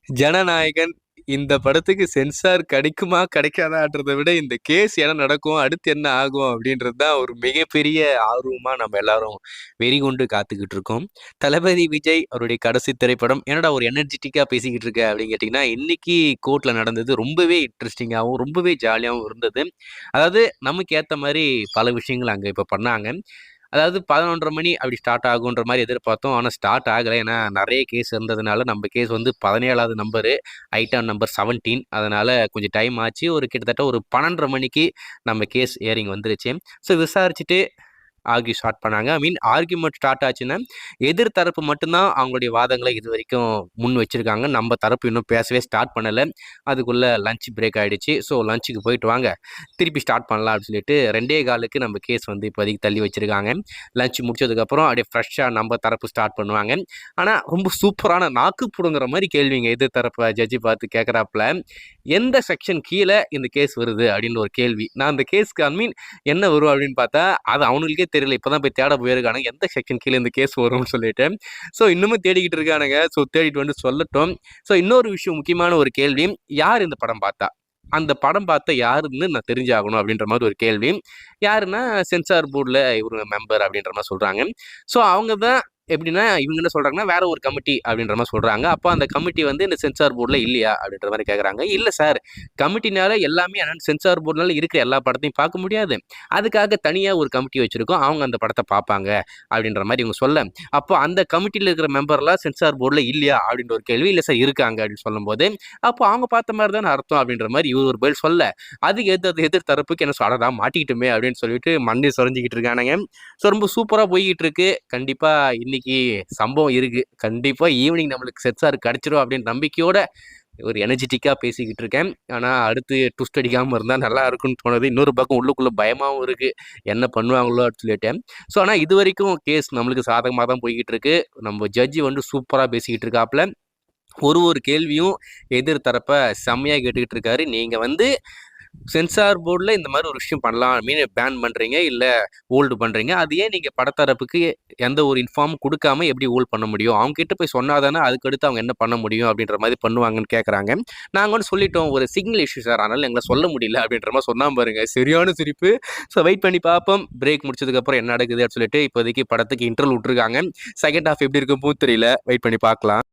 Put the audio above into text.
ஜனநாயகன் இந்த படத்துக்கு சென்சார் கிடைக்குமா கிடைக்காதான்றதை விட இந்த கேஸ் என்ன நடக்கும் அடுத்து என்ன ஆகும் அப்படின்றது தான் ஒரு மிகப்பெரிய ஆர்வமா நம்ம எல்லாரும் வெறிகொண்டு காத்துக்கிட்டு இருக்கோம். தளபதி விஜய் அவருடைய கடைசி திரைப்படம் என்னடா ஒரு எனர்ஜெட்டிக்கா பேசிக்கிட்டு இருக்க அப்படின்னு கேட்டிங்கன்னா, இன்னைக்கு கோர்ட்ல நடந்தது ரொம்பவே இன்ட்ரெஸ்டிங்காகவும் ரொம்பவே ஜாலியாகவும் இருந்தது. அதாவது நமக்கு ஏற்ற மாதிரி பல விஷயங்கள் அங்கே இப்போ பண்ணாங்க. அதாவது 11:30 மணி அப்படி ஸ்டார்ட் ஆகுன்ற மாதிரி எதிர்பார்த்தோம். ஆனால் ஸ்டார்ட் ஆகலை. ஏன்னா நிறைய கேஸ் இருந்ததுனால நம்ம கேஸ் வந்து 17வது நம்பரு, ஐட்டம் நம்பர் 17. அதனால் கொஞ்சம் டைம் ஆச்சு. ஒரு கிட்டத்தட்ட ஒரு 12:30 மணிக்கு நம்ம கேஸ் ஹியரிங் வந்துருச்சு. ஸோ விசாரிச்சுட்டு ஆர்கியூ ஸ்டார்ட் பண்ணாங்க. ஆர்கியூமெண்ட் ஸ்டார்ட் ஆச்சுன்னா எதிர் தரப்பு மட்டும்தான் அவங்களுடைய வாதங்களை இது வரைக்கும் முன் வச்சிருக்காங்க. நம்ம தரப்பு இன்னும் பேசவே ஸ்டார்ட் பண்ணலை. அதுக்குள்ளே லஞ்ச் பிரேக் ஆகிடுச்சு. ஸோ லஞ்சுக்கு போயிட்டு வாங்க, திருப்பி ஸ்டார்ட் பண்ணலாம் அப்படின்னு சொல்லிட்டு 2:15க்கு நம்ம கேஸ் வந்து இப்போதைக்கு தள்ளி வச்சிருக்காங்க. லஞ்ச் முடிச்சதுக்கப்புறம் அப்படியே ஃப்ரெஷ்ஷாக நம்ம தரப்பு ஸ்டார்ட் பண்ணுவாங்க. ஆனால் ரொம்ப சூப்பரான நாக்கு புடுங்குற மாதிரி கேள்விங்க எதிர் தரப்பை ஜட்ஜி பார்த்து கேட்குறாப்புல, எந்த செக்ஷன் கீழே இந்த கேஸ் வருது அப்படின்னு ஒரு கேள்வி. நான் அந்த கேஸ்க்கு என்ன வரும் அப்படின்னு பார்த்தா அது அவனுங்களுக்கே தெரியல. இப்பதான் போய் தேட போயிருக்கானுங்க எந்த செக்ஷன் கீழே இந்த கேஸ் வரும்னு சொல்லிட்டு. ஸோ இன்னமும் தேடிக்கிட்டு இருக்கானுங்க. ஸோ தேடிட்டு வந்து சொல்லட்டும். ஸோ இன்னொரு விஷயம், முக்கியமான ஒரு கேள்வி, யார் இந்த படம் பார்த்தா, அந்த படம் பார்த்த யாருன்னு நான் தெரிஞ்சாகணும் அப்படின்ற மாதிரி ஒரு கேள்வி. யாருன்னா சென்சார் போர்டில் இவங்க மெம்பர் அப்படின்ற மாதிரி சொல்றாங்க. ஸோ அவங்க தான் எப்படின்னா இவங்க என்ன சொல்றாங்கன்னா வேற ஒரு கமிட்டி அப்படின்ற மாதிரி சொல்றாங்க. அப்போ அந்த கமிட்டி வந்து இந்த சென்சார் போர்டில் இல்லையா அப்படின்ற மாதிரி கேட்குறாங்க. இல்லை சார், கமிட்டினால எல்லாமே சென்சார் போர்டினால இருக்கிற எல்லா படத்தையும் பார்க்க முடியாது. அதுக்காக தனியாக ஒரு கமிட்டி வச்சிருக்கோம், அவங்க அந்த படத்தை பார்ப்பாங்க அப்படின்ற மாதிரி இவங்க சொல்ல, அப்போ அந்த கமிட்டியில் இருக்கிற மெம்பர்லாம் சென்சார் போர்டில் இல்லையா அப்படின்ற ஒரு கேள்வி. இல்லை சார் இருக்காங்க அப்படின்னு சொல்லும்போது, அப்போ அவங்க பார்த்த மாதிரி தானே அர்த்தம் அப்படின்ற மாதிரி இவர் ஒரு பதில் சொல்ல, அதுக்கு எதிர் தரப்புக்கு என்ன சொல்லடா மாட்டிக்கிட்டுமே அப்படின்னு சொல்லிட்டு மண்ணை சொரிஞ்சிக்கிட்டு இருக்கானுங்க. ஸோ ரொம்ப சூப்பராக போய்கிட்டு இருக்கு. கண்டிப்பாக இன்னைக்கு சம்பவம் இருக்கு. கண்டிப்பாக ஈவினிங் நம்மளுக்கு சென்சார் கிடைச்சிரும் அப்படின்னு நம்பிக்கையோட ஒரு எனர்ஜெட்டிக்காக பேசிக்கிட்டு இருக்கேன். ஆனால் அடுத்து ட்விஸ்ட் அடிக்காமல் இருந்தால் நல்லா இருக்குன்னு தோணுது. இன்னொரு பக்கம் உள்ளுக்குள்ளே பயமாகவும் இருக்குது, என்ன பண்ணுவாங்களோ அப்படின்னு சொல்லிட்டேன். ஸோ ஆனால் இது வரைக்கும் கேஸ் நம்மளுக்கு சாதகமாக தான் போய்கிட்டு இருக்கு. நம்ம ஜட்ஜி வந்து சூப்பராக பேசிக்கிட்டு இருக்காப்புல. ஒரு கேள்வியும் எதிர் தரப்பை செம்மையாக கேட்டுக்கிட்டு இருக்காரு. நீங்கள் வந்து சென்சார் போர்டில் இந்த மாதிரி ஒரு விஷயம் பண்ணலாம், பேன் பண்ணுறீங்க, இல்லை ஹோல்டு பண்ணுறீங்க, அது ஏன் நீங்கள் படத்தரப்புக்கு எந்த ஒரு இன்ஃபார்ம் கொடுக்காம எப்படி ஹோல்ட் பண்ண முடியும்? அவங்க கிட்ட போய் சொன்னாதானே அதுக்கடுத்து அவங்க என்ன பண்ண முடியும் அப்படின்ற மாதிரி பண்ணுவாங்கன்னு கேட்குறாங்க. நாங்கள் வந்து சொல்லிட்டோம், ஒரு சிக்னல் இஷ்யூ சார், அதனால் எங்களை சொல்ல முடியல அப்படின்ற மாதிரி சொன்னாம பாருங்க. சரியான சிரிப்பு. ஸோ வெயிட் பண்ணி பார்ப்போம், பிரேக் முடிச்சதுக்கப்புறம் என்ன நடக்குது அப்படின்னு சொல்லிட்டு. இப்போதைக்கு படத்துக்கு இன்டர்வல் விட்டுருக்காங்க. செகண்ட் ஹாஃப் எப்படி இருக்கும் தெரியல, வெயிட் பண்ணி பார்க்கலாம்.